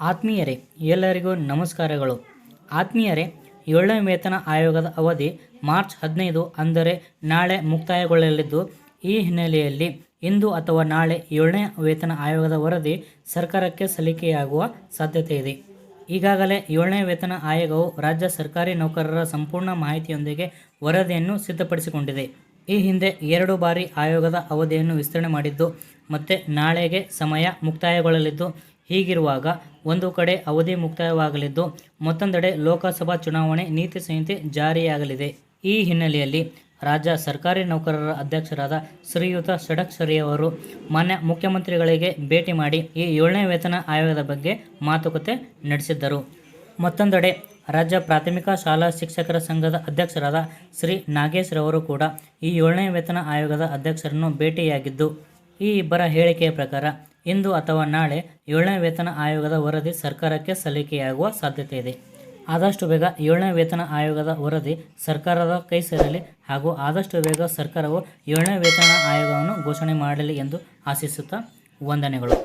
ಆತ್ಮೀಯರೇ, ಎಲ್ಲರಿಗೂ ನಮಸ್ಕಾರಗಳು. ಆತ್ಮೀಯರೇ, 7ನೇ ವೇತನ ಆಯೋಗದ ಅವಧಿ ಮಾರ್ಚ್ 15 ಅಂದರೆ ನಾಳೆ ಮುಕ್ತಾಯಗೊಳ್ಳಲಿದ್ದು, ಈ ಹಿನ್ನೆಲೆಯಲ್ಲಿ ಇಂದು ಅಥವಾ ನಾಳೆ 7ನೇ ವೇತನ ಆಯೋಗದ ವರದಿ ಸರ್ಕಾರಕ್ಕೆ ಸಲ್ಲಿಕೆಯಾಗುವ ಸಾಧ್ಯತೆ ಇದೆ. ಈಗಾಗಲೇ 7ನೇ ವೇತನ ಆಯೋಗವು ರಾಜ್ಯ ಸರ್ಕಾರಿ ನೌಕರರ ಸಂಪೂರ್ಣ ಮಾಹಿತಿಯೊಂದಿಗೆ ವರದಿಯನ್ನು ಸಿದ್ಧಪಡಿಸಿಕೊಂಡಿದೆ. ಈ ಹಿಂದೆ 2 ಬಾರಿ ಆಯೋಗದ ಅವಧಿಯನ್ನು ವಿಸ್ತರಣೆ ಮಾಡಿದ್ದು ಮತ್ತೆ ನಾಳೆಗೆ ಸಮಯ ಮುಕ್ತಾಯಗೊಳ್ಳಲಿದ್ದು, ಹೀಗಿರುವಾಗ ಒಂದು ಕಡೆ ಅವಧಿ ಮುಕ್ತಾಯವಾಗಲಿದ್ದು, ಮತ್ತೊಂದೆಡೆ ಲೋಕಸಭಾ ಚುನಾವಣೆ ನೀತಿ ಸಂಹಿತೆ ಜಾರಿಯಾಗಲಿದೆ. ಈ ಹಿನ್ನೆಲೆಯಲ್ಲಿ ರಾಜ್ಯ ಸರ್ಕಾರಿ ನೌಕರರ ಅಧ್ಯಕ್ಷರಾದ ಶ್ರೀಯುತ ಷಡಕ್ಷರಿಯವರು ಮಾನ್ಯ ಮುಖ್ಯಮಂತ್ರಿಗಳಿಗೆ ಭೇಟಿ ಮಾಡಿ ಈ 7ನೇ ವೇತನ ಆಯೋಗದ ಬಗ್ಗೆ ಮಾತುಕತೆ ನಡೆಸಿದ್ದರು. ಮತ್ತೊಂದೆಡೆ ರಾಜ್ಯ ಪ್ರಾಥಮಿಕ ಶಾಲಾ ಶಿಕ್ಷಕರ ಸಂಘದ ಅಧ್ಯಕ್ಷರಾದ ಶ್ರೀ ನಾಗೇಶ್ ರವರು ಕೂಡ ಈ 7ನೇ ವೇತನ ಆಯೋಗದ ಅಧ್ಯಕ್ಷರನ್ನು ಭೇಟಿಯಾಗಿದ್ದು, ಈ ಇಬ್ಬರ ಹೇಳಿಕೆಯ ಪ್ರಕಾರ ಇಂದು ಅಥವಾ ನಾಳೆ 7ನೇ ವೇತನ ಆಯೋಗದ ವರದಿ ಸರ್ಕಾರಕ್ಕೆ ಸಲ್ಲಿಕೆಯಾಗುವ ಸಾಧ್ಯತೆ ಇದೆ. ಆದಷ್ಟು ಬೇಗ 7ನೇ ವೇತನ ಆಯೋಗದ ವರದಿ ಸರ್ಕಾರದ ಕೈ ಸೇರಲಿ ಹಾಗೂ ಆದಷ್ಟು ಬೇಗ ಸರ್ಕಾರವು 7ನೇ ವೇತನ ಆಯೋಗವನ್ನು ಘೋಷಣೆ ಮಾಡಲಿ ಎಂದು ಆಶಿಸುತ್ತಾ ವಂದನೆಗಳು.